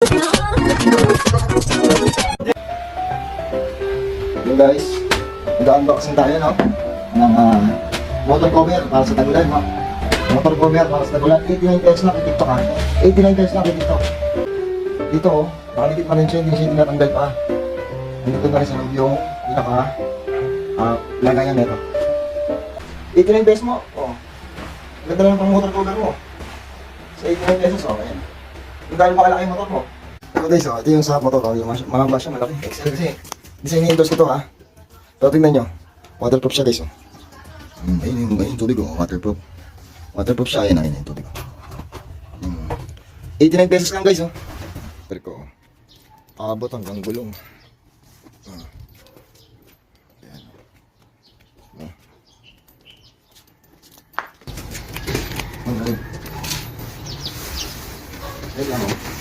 Hello guys, nag-unboxing tayo no ng motor cover para sa tagulan no. Motor cover para sa tagulan, 89 pesos na kay TikTok ha. 89 pesos na kay TikTok. Dito oh, nakadikit pa rin siya, hindi siya tinatanggal pa. Nandito na rin sa loob yung pinaka lagayan nito. 89 pesos mo, oh. Ganda lang pang motor cover mo. Sa 89 pesos, oh, ayan. Kung dahil makalaki yung motor mo. Ito guys, oh, ito yung sa motor, oh, yung mga bash malaki. XL kasi. Design ni-endorse ko to ha. So tingnan nyo. Waterproof siya guys oh. Ayun yung tubig oh. Waterproof. Waterproof siya. Ayun yung tubig oh. 89 pesos lang guys oh. Pero ko. Abot hanggang gulong. Ayan. Ayan lang oh.